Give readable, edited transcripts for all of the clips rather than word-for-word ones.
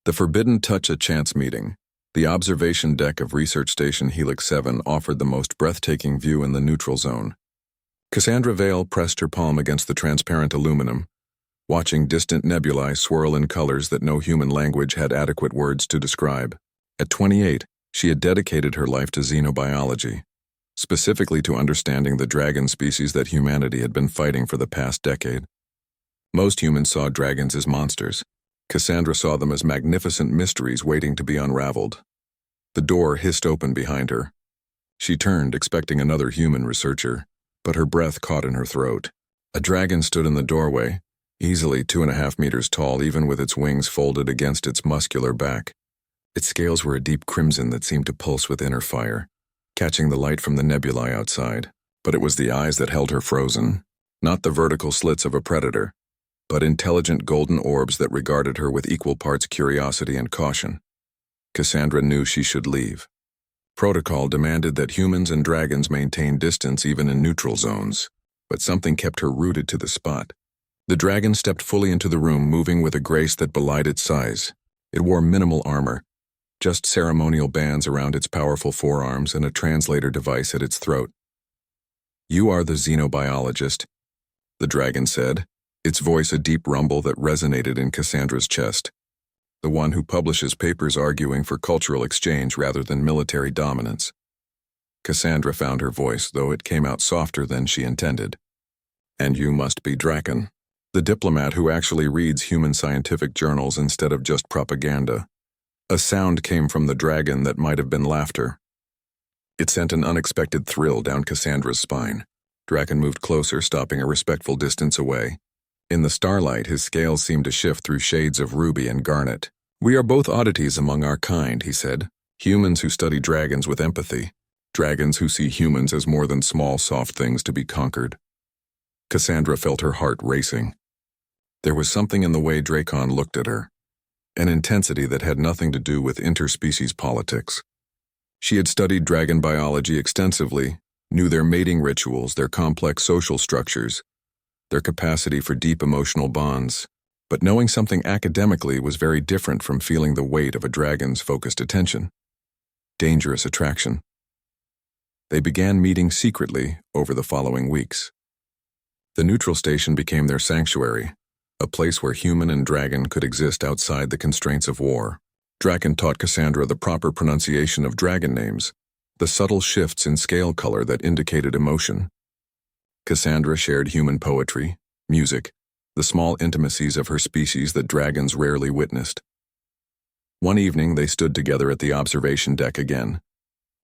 The Forbidden Touch, a chance meeting. The observation deck of Research Station Helix 7 offered the most breathtaking view in the neutral zone. Cassandra Vale pressed her palm against the transparent aluminum, watching distant nebulae swirl in colors that no human language had adequate words to describe. At 28, she had dedicated her life to xenobiology, specifically to understanding the dragon species that humanity had been fighting for the past decade. Most humans saw dragons as monsters. Cassandra saw them as magnificent mysteries waiting to be unraveled. The door hissed open behind her. She turned, expecting another human researcher, but her breath caught in her throat. A dragon stood in the doorway, easily 2.5 meters tall, even with its wings folded against its muscular back. Its scales were a deep crimson that seemed to pulse with inner fire, catching the light from the nebulae outside. But it was the eyes that held her frozen, not the vertical slits of a predator, but intelligent golden orbs that regarded her with equal parts curiosity and caution. Cassandra knew she should leave. Protocol demanded that humans and dragons maintain distance even in neutral zones, but something kept her rooted to the spot. The dragon stepped fully into the room, moving with a grace that belied its size. It wore minimal armor, just ceremonial bands around its powerful forearms and a translator device at its throat. "You are the xenobiologist," the dragon said, its voice a deep rumble that resonated in Cassandra's chest. "The one who publishes papers arguing for cultural exchange rather than military dominance." Cassandra found her voice, though it came out softer than she intended. "And you must be Draken, the diplomat who actually reads human scientific journals instead of just propaganda." A sound came from the dragon that might have been laughter. It sent an unexpected thrill down Cassandra's spine. Draken moved closer, stopping a respectful distance away. In the starlight, his scales seemed to shift through shades of ruby and garnet. "We are both oddities among our kind," he said. "Humans who study dragons with empathy. Dragons who see humans as more than small, soft things to be conquered." Cassandra felt her heart racing. There was something in the way Dracon looked at her, an intensity that had nothing to do with interspecies politics. She had studied dragon biology extensively, knew their mating rituals, their complex social structures, their capacity for deep emotional bonds, but knowing something academically was very different from feeling the weight of a dragon's focused attention. Dangerous attraction. They began meeting secretly over the following weeks. The neutral station became their sanctuary, a place where human and dragon could exist outside the constraints of war. Draken taught Cassandra the proper pronunciation of dragon names, the subtle shifts in scale color that indicated emotion. Cassandra shared human poetry, music, the small intimacies of her species that dragons rarely witnessed. One evening they stood together at the observation deck again.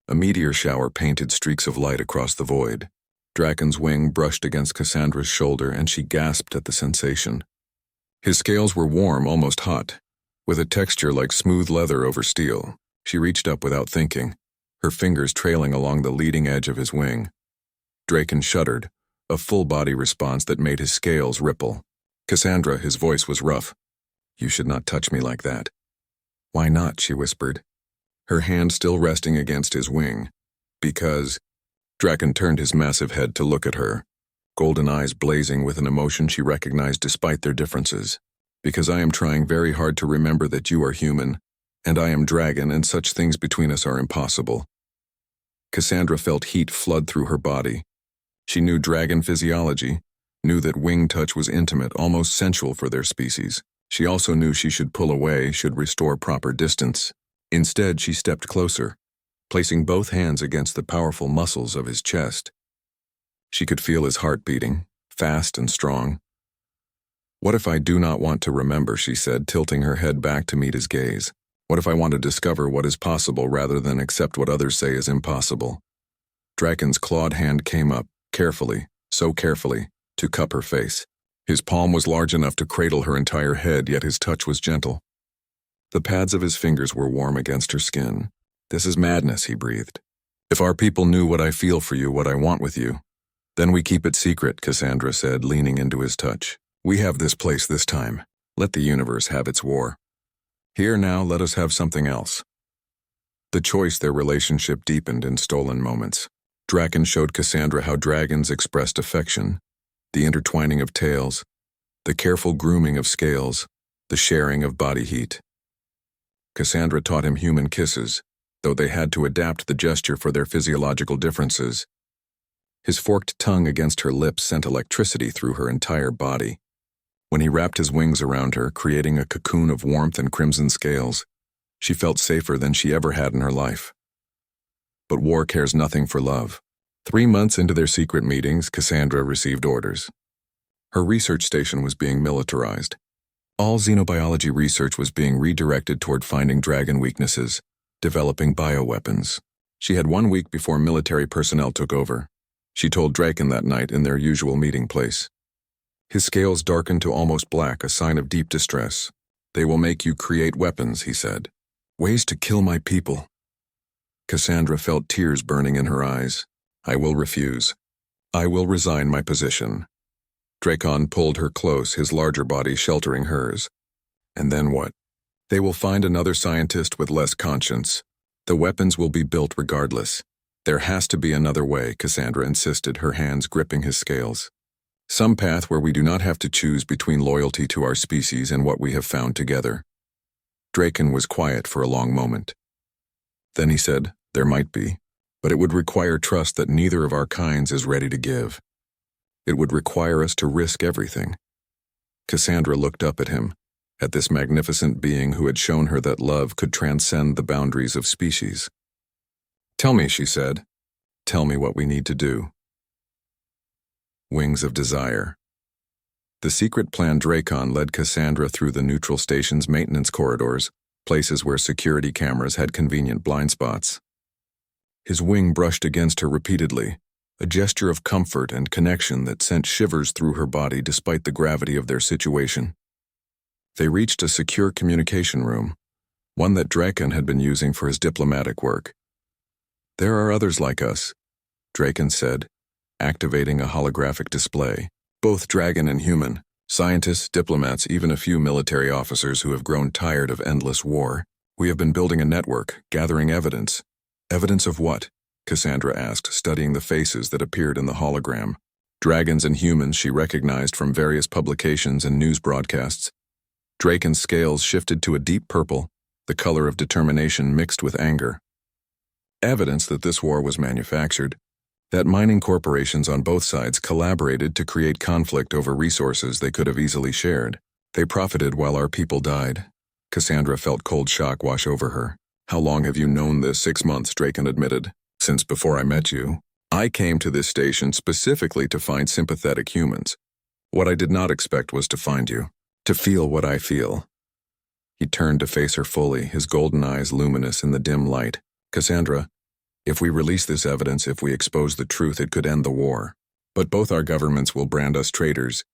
A meteor shower painted streaks of light across the void. Draken's wing brushed against Cassandra's shoulder and she gasped at the sensation. His scales were warm, almost hot, with a texture like smooth leather over steel. She reached up without thinking, her fingers trailing along the leading edge of his wing. Draken shuddered, a full-body response that made his scales ripple. "Cassandra," his voice was rough. "You should not touch me like that." "Why not?" she whispered, her hand still resting against his wing. "Because—" Draken turned his massive head to look at her, golden eyes blazing with an emotion she recognized despite their differences. "Because I am trying very hard to remember that you are human, and I am dragon, and such things between us are impossible." Cassandra felt heat flood through her body. She knew dragon physiology, knew that wing touch was intimate, almost sensual for their species. She also knew she should pull away, should restore proper distance. Instead, she stepped closer, placing both hands against the powerful muscles of his chest. She could feel his heart beating, fast and strong. "What if I do not want to remember?" she said, tilting her head back to meet his gaze. "What if I want to discover what is possible rather than accept what others say is impossible?" Draken's clawed hand came up, carefully, so carefully, to cup her face. His palm was large enough to cradle her entire head, yet his touch was gentle. The pads of his fingers were warm against her skin. "This is madness," he breathed. "If our people knew what I feel for you, what I want with you, then we keep it secret," Cassandra said, leaning into his touch. "We have this place this time. Let the universe have its war. Here now, let us have something else." The choice, their relationship deepened in stolen moments. Draken showed Cassandra how dragons expressed affection, the intertwining of tails, the careful grooming of scales, the sharing of body heat. Cassandra taught him human kisses, though they had to adapt the gesture for their physiological differences. His forked tongue against her lips sent electricity through her entire body. When he wrapped his wings around her, creating a cocoon of warmth and crimson scales, she felt safer than she ever had in her life. But war cares nothing for love. 3 months into their secret meetings, Cassandra received orders. Her research station was being militarized. All xenobiology research was being redirected toward finding dragon weaknesses, developing bioweapons. She had 1 week before military personnel took over. She told Draken that night in their usual meeting place. His scales darkened to almost black, a sign of deep distress. "They will make you create weapons," he said. "Ways to kill my people." Cassandra felt tears burning in her eyes. "I will refuse. I will resign my position." Draken pulled her close, his larger body sheltering hers. "And then what? They will find another scientist with less conscience. The weapons will be built regardless. There has to be another way," Cassandra insisted, her hands gripping his scales. "Some path where we do not have to choose between loyalty to our species and what we have found together." Draken was quiet for a long moment. Then he said, "There might be, but it would require trust that neither of our kinds is ready to give. It would require us to risk everything." Cassandra looked up at him, at this magnificent being who had shown her that love could transcend the boundaries of species. "Tell me," she said. "Tell me what we need to do." Wings of Desire. The secret plan Draken led Cassandra through the neutral station's maintenance corridors, places where security cameras had convenient blind spots. His wing brushed against her repeatedly, a gesture of comfort and connection that sent shivers through her body despite the gravity of their situation. They reached a secure communication room, one that Draken had been using for his diplomatic work. "There are others like us," Draken said, activating a holographic display. "Both dragon and human, scientists, diplomats, even a few military officers who have grown tired of endless war. We have been building a network, gathering evidence." "Evidence of what?" Cassandra asked, studying the faces that appeared in the hologram. Dragons and humans she recognized from various publications and news broadcasts. Draken's scales shifted to a deep purple, the color of determination mixed with anger. Evidence that this war was manufactured, that mining corporations on both sides collaborated to create conflict over resources they could have easily shared. They profited while our people died. Cassandra felt cold shock wash over her. "How long have you known this?" 6 months, Draken admitted. "Since before I met you. I came to this station specifically to find sympathetic humans. What I did not expect was to find you, to feel what I feel." He turned to face her fully, his golden eyes luminous in the dim light. "Cassandra, if we release this evidence, if we expose the truth, it could end the war. But both our governments will brand us traitors.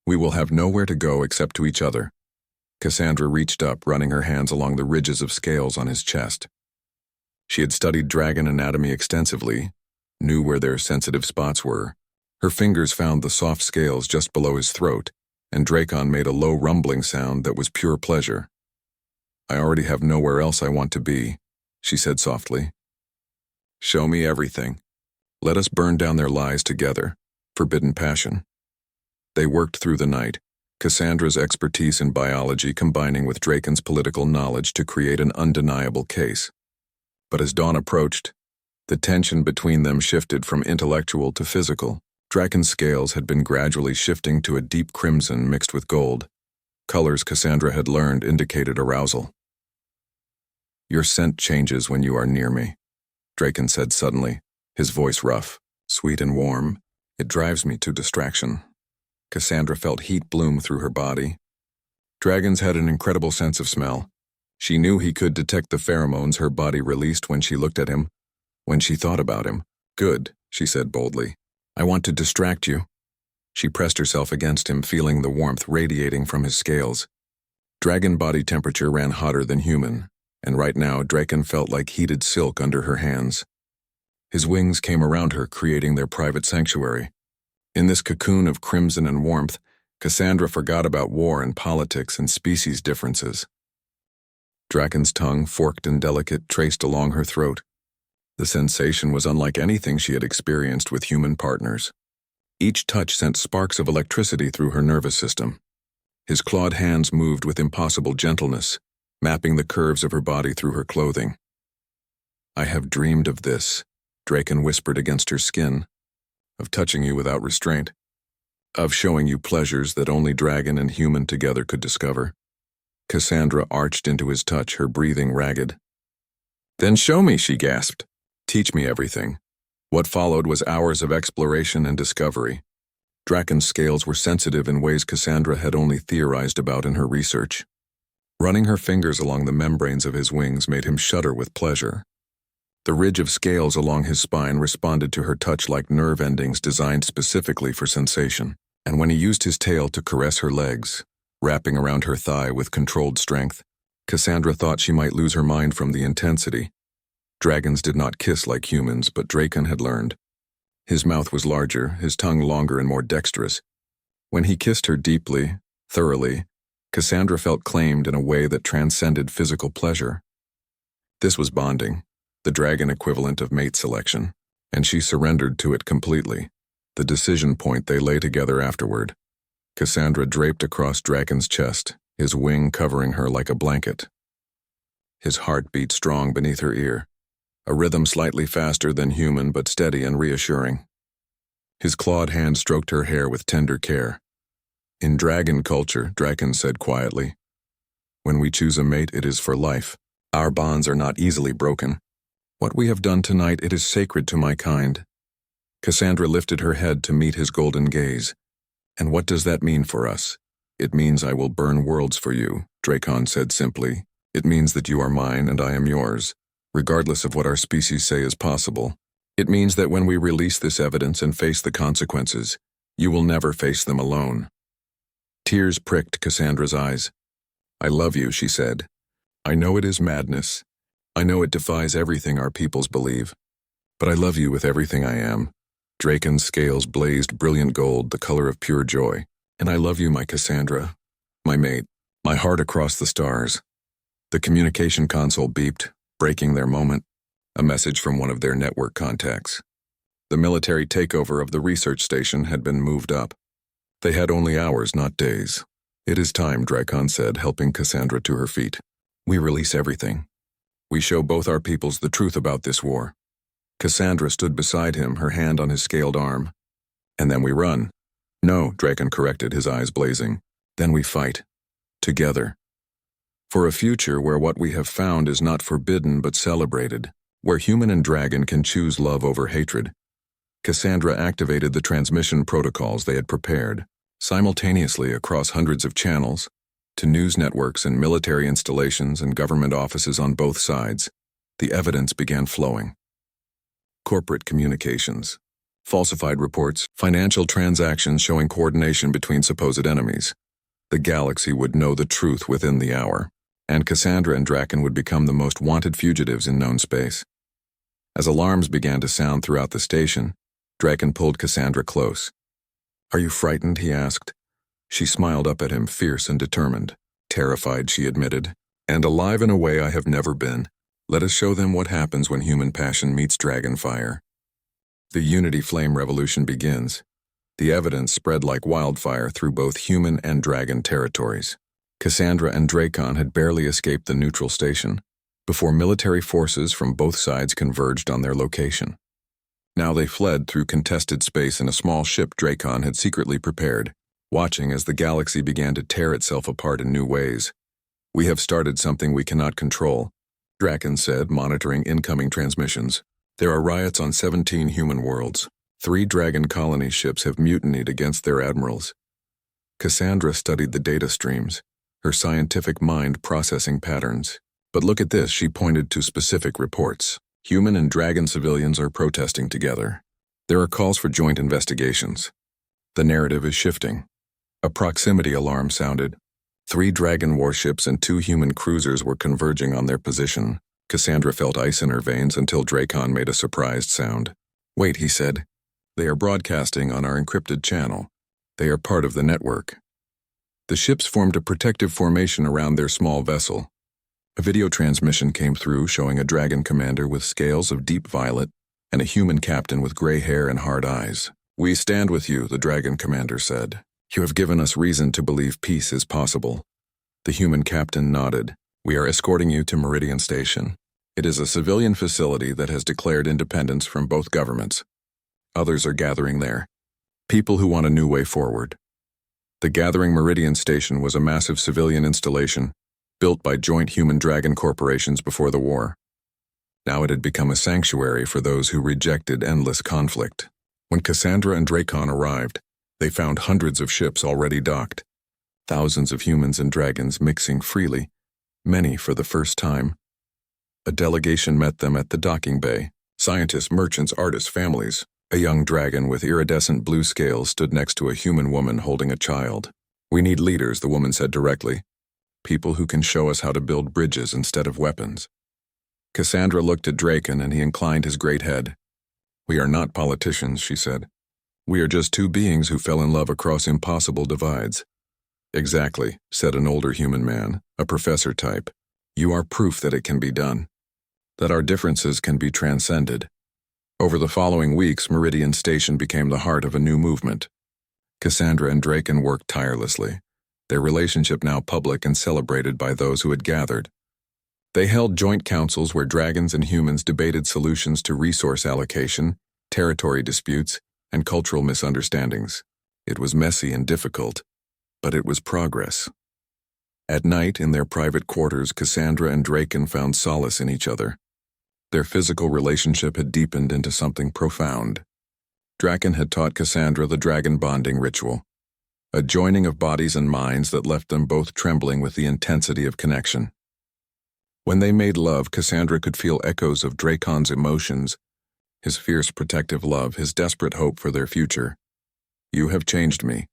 We will have nowhere to go except to each other." Cassandra reached up, running her hands along the ridges of scales on his chest. She had studied dragon anatomy extensively, knew where their sensitive spots were. Her fingers found the soft scales just below his throat, and Draken made a low rumbling sound that was pure pleasure. "I already have nowhere else I want to be," she said softly. "Show me everything. Let us burn down their lies together. Forbidden passion." They worked through the night, Cassandra's expertise in biology combining with Draken's political knowledge to create an undeniable case. But as dawn approached, the tension between them shifted from intellectual to physical. Draken's scales had been gradually shifting to a deep crimson mixed with gold. Colors Cassandra had learned indicated arousal. "Your scent changes when you are near me," Draken said suddenly, his voice rough, sweet and warm. "It drives me to distraction." Cassandra felt heat bloom through her body. Dragons had an incredible sense of smell. She knew he could detect the pheromones her body released when she looked at him, when she thought about him. "Good," she said boldly. "I want to distract you." She pressed herself against him, feeling the warmth radiating from his scales. Dragon body temperature ran hotter than human, and right now Draken felt like heated silk under her hands. His wings came around her, creating their private sanctuary. In this cocoon of crimson and warmth, Cassandra forgot about war and politics and species differences. Draken's tongue, forked and delicate, traced along her throat. The sensation was unlike anything she had experienced with human partners. Each touch sent sparks of electricity through her nervous system. His clawed hands moved with impossible gentleness, mapping the curves of her body through her clothing. "I have dreamed of this," Draken whispered against her skin, "of touching you without restraint, of showing you pleasures that only dragon and human together could discover." Cassandra arched into his touch, her breathing ragged. "Then show me," she gasped. "Teach me everything." What followed was hours of exploration and discovery. Draken's scales were sensitive in ways Cassandra had only theorized about in her research. Running her fingers along the membranes of his wings made him shudder with pleasure. The ridge of scales along his spine responded to her touch like nerve endings designed specifically for sensation. And when he used his tail to caress her legs, wrapping around her thigh with controlled strength, Cassandra thought she might lose her mind from the intensity. Dragons did not kiss like humans, but Draken had learned. His mouth was larger, his tongue longer and more dexterous. When he kissed her deeply, thoroughly, Cassandra felt claimed in a way that transcended physical pleasure. This was bonding, the dragon equivalent of mate selection, and she surrendered to it completely, the decision point they lay together afterward. Cassandra draped across Draken's chest, his wing covering her like a blanket. His heart beat strong beneath her ear, a rhythm slightly faster than human but steady and reassuring. His clawed hand stroked her hair with tender care. "In dragon culture," Draken said quietly, "when we choose a mate, it is for life. Our bonds are not easily broken. What we have done tonight, it is sacred to my kind." Cassandra lifted her head to meet his golden gaze. "And what does that mean for us?" "It means I will burn worlds for you," Draken said simply. "It means that you are mine and I am yours, regardless of what our species say is possible. It means that when we release this evidence and face the consequences, you will never face them alone." Tears pricked Cassandra's eyes. "I love you," she said. "I know it is madness. I know it defies everything our peoples believe. But I love you with everything I am." Draken's scales blazed brilliant gold, the color of pure joy. "And I love you, my Cassandra, my mate, my heart across the stars." The communication console beeped, breaking their moment. A message from one of their network contacts. The military takeover of the research station had been moved up. They had only hours, not days. "It is time," Draken said, helping Cassandra to her feet. "We release everything. We show both our peoples the truth about this war." Cassandra stood beside him, her hand on his scaled arm. "And then we run." "No," Draken corrected, his eyes blazing. "Then we fight. Together. For a future where what we have found is not forbidden but celebrated, where human and dragon can choose love over hatred." Cassandra activated the transmission protocols they had prepared, simultaneously across hundreds of channels, to news networks and military installations and government offices on both sides. The evidence began flowing. Corporate communications, falsified reports, financial transactions showing coordination between supposed enemies. The galaxy would know the truth within the hour, and Cassandra and Draken would become the most wanted fugitives in known space. As alarms began to sound throughout the station, Draken pulled Cassandra close. "Are you frightened?" he asked. She smiled up at him, fierce and determined. "Terrified," she admitted, "and alive in a way I have never been. Let us show them what happens when human passion meets dragon fire." The Unity Flame Revolution begins. The evidence spread like wildfire through both human and dragon territories. Cassandra and Draken had barely escaped the neutral station before military forces from both sides converged on their location. Now they fled through contested space in a small ship Draken had secretly prepared, watching as the galaxy began to tear itself apart in new ways. "We have started something we cannot control," Draken said, monitoring incoming transmissions. "There are riots on 17 human worlds. 3 dragon colony ships have mutinied against their admirals." Cassandra studied the data streams, her scientific mind processing patterns. "But look at this," she pointed to specific reports. "Human and dragon civilians are protesting together. There are calls for joint investigations. The narrative is shifting." A proximity alarm sounded. 3 dragon warships and 2 human cruisers were converging on their position. Cassandra felt ice in her veins until Draken made a surprised sound. "Wait," he said. "They are broadcasting on our encrypted channel. They are part of the network." The ships formed a protective formation around their small vessel. A video transmission came through showing a dragon commander with scales of deep violet and a human captain with gray hair and hard eyes. "We stand with you," the dragon commander said. "You have given us reason to believe peace is possible." The human captain nodded. We are escorting you to Meridian Station. It is a civilian facility that has declared independence from both governments. Others are gathering there. People who want a new way forward. The gathering Meridian Station was a massive civilian installation built by joint human-dragon corporations before the war. Now it had become a sanctuary for those who rejected endless conflict. When Cassandra and Dracon arrived, they found hundreds of ships already docked, thousands of humans and dragons mixing freely, many for the first time. A delegation met them at the docking bay. Scientists, merchants, artists, families. A young dragon with iridescent blue scales stood next to a human woman holding a child. "We need leaders," the woman said directly. "People who can show us how to build bridges instead of weapons." Cassandra looked at Dracon and he inclined his great head. "We are not politicians," she said. "We are just two beings who fell in love across impossible divides." "Exactly," said an older human man, a professor type. "You are proof that it can be done, that our differences can be transcended." Over the following weeks, Meridian Station became the heart of a new movement. Cassandra and Dracon worked tirelessly, their relationship now public and celebrated by those who had gathered. They held joint councils where dragons and humans debated solutions to resource allocation, territory disputes, and cultural misunderstandings. It was messy and difficult, but it was progress. At night, in their private quarters, Cassandra and Dracon found solace in each other. Their physical relationship had deepened into something profound. Dracon had taught Cassandra the dragon bonding ritual, a joining of bodies and minds that left them both trembling with the intensity of connection. When they made love, Cassandra could feel echoes of Dracon's emotions, his fierce protective love, his desperate hope for their future. "You have changed me,"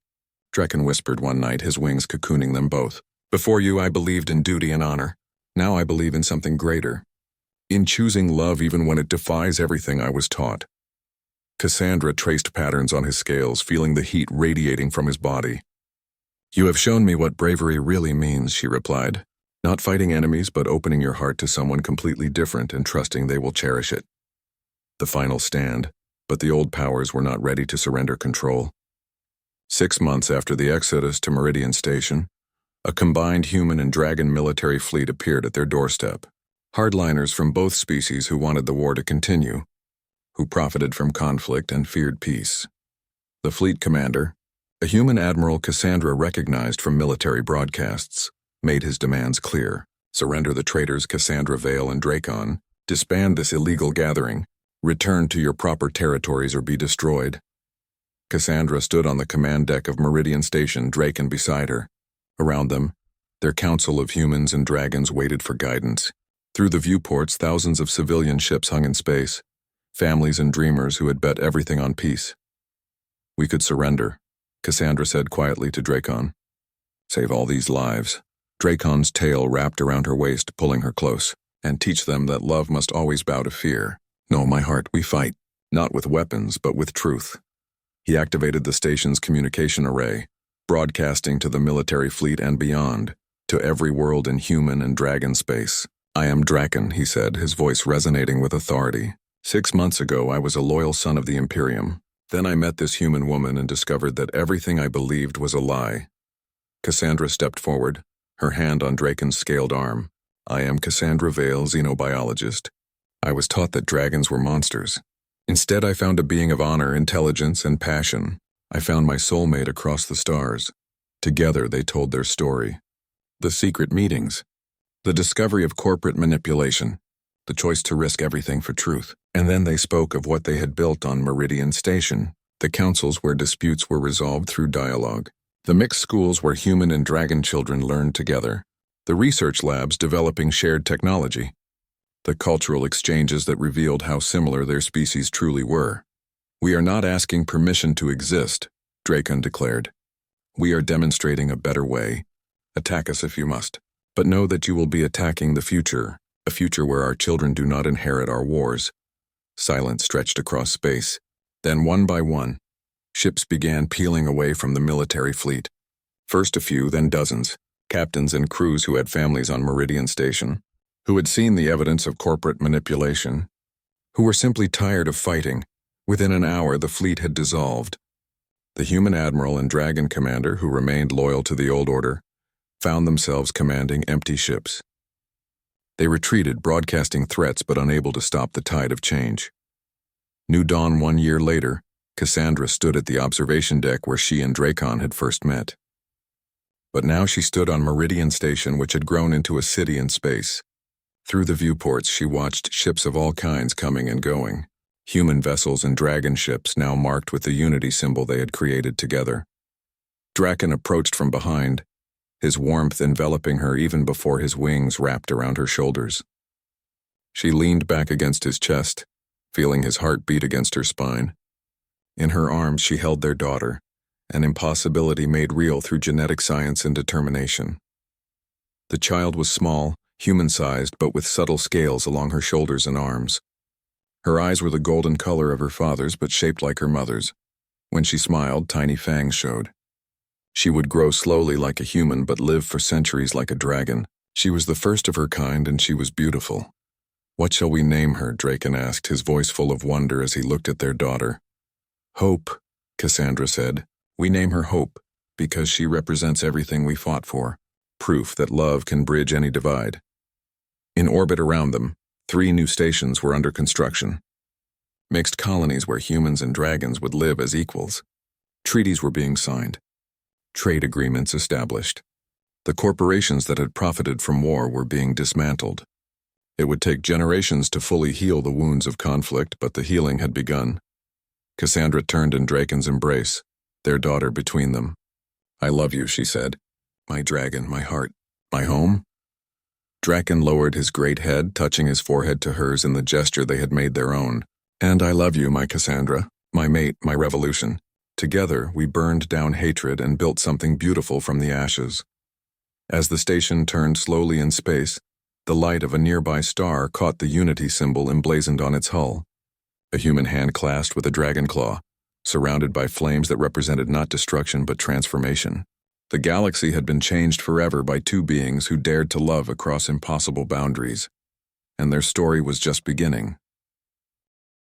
Dracon whispered one night, his wings cocooning them both. "Before you, I believed in duty and honor. Now I believe in something greater. In choosing love even when it defies everything I was taught." Cassandra traced patterns on his scales, feeling the heat radiating from his body. "You have shown me what bravery really means," she replied. "Not fighting enemies, but opening your heart to someone completely different and trusting they will cherish it." The final stand, but the old powers were not ready to surrender control. 6 months after the exodus to Meridian Station, a combined human and dragon military fleet appeared at their doorstep. Hardliners from both species who wanted the war to continue, who profited from conflict and feared peace. The fleet commander, a human admiral Cassandra recognized from military broadcasts, made his demands clear. Surrender the traitors Cassandra Vale and Dracon, disband this illegal gathering, return to your proper territories or be destroyed. Cassandra stood on the command deck of Meridian Station, Dracon beside her. Around them, their council of humans and dragons waited for guidance. Through the viewports, thousands of civilian ships hung in space, families and dreamers who had bet everything on peace. "We could surrender," Cassandra said quietly to Dracon. "Save all these lives." Dracon's tail wrapped around her waist, pulling her close, "and teach them that love must always bow to fear. No, my heart, we fight, not with weapons, but with truth." He activated the station's communication array, broadcasting to the military fleet and beyond, to every world in human and dragon space. "I am Dracon," he said, his voice resonating with authority. 6 months ago, I was a loyal son of the Imperium. Then I met this human woman and discovered that everything I believed was a lie." Cassandra stepped forward, her hand on Dracon's scaled arm. "I am Cassandra Vale, xenobiologist. I was taught that dragons were monsters. Instead, I found a being of honor, intelligence, and passion. I found my soulmate across the stars. Together, they told their story. The secret meetings, the discovery of corporate manipulation, the choice to risk everything for truth. And then they spoke of what they had built on Meridian Station, the councils where disputes were resolved through dialogue, the mixed schools where human and dragon children learned together, the research labs developing shared technology, the cultural exchanges that revealed how similar their species truly were. "We are not asking permission to exist," Dracon declared. "We are demonstrating a better way. Attack us if you must. But know that you will be attacking the future, a future where our children do not inherit our wars." Silence stretched across space. Then one by one, ships began peeling away from the military fleet. First a few, then dozens, captains and crews who had families on Meridian Station, who had seen the evidence of corporate manipulation, who were simply tired of fighting. Within an hour, the fleet had dissolved. The human admiral and dragon commander, who remained loyal to the old order, found themselves commanding empty ships. They retreated, broadcasting threats but unable to stop the tide of change. New dawn 1 year later, Cassandra stood at the observation deck where she and Dracon had first met. But now she stood on Meridian Station, which had grown into a city in space. Through the viewports, she watched ships of all kinds coming and going. Human vessels and dragon ships now marked with the unity symbol they had created together. Draken approached from behind, his warmth enveloping her even before his wings wrapped around her shoulders. She leaned back against his chest, feeling his heart beat against her spine. In her arms she held their daughter, an impossibility made real through genetic science and determination. The child was small, human-sized, but with subtle scales along her shoulders and arms. Her eyes were the golden color of her father's, but shaped like her mother's. When she smiled, tiny fangs showed. She would grow slowly like a human, but live for centuries like a dragon. She was the first of her kind, and she was beautiful. "What shall we name her?" Dracon asked, his voice full of wonder as he looked at their daughter. "Hope," Cassandra said. "We name her Hope because she represents everything we fought for, proof that love can bridge any divide." In orbit around them, 3 new stations were under construction. Mixed colonies where humans and dragons would live as equals. Treaties were being signed. Trade agreements established. The corporations that had profited from war were being dismantled. It would take generations to fully heal the wounds of conflict, but the healing had begun. Cassandra turned in Draken's embrace, their daughter between them. "I love you," she said. "My dragon, my heart, my home." Draken lowered his great head, touching his forehead to hers in the gesture they had made their own. "And I love you, my Cassandra, my mate, my revolution. Together, we burned down hatred and built something beautiful from the ashes." As the station turned slowly in space, the light of a nearby star caught the unity symbol emblazoned on its hull. A human hand clasped with a dragon claw, surrounded by flames that represented not destruction but transformation. The galaxy had been changed forever by 2 beings who dared to love across impossible boundaries. And their story was just beginning.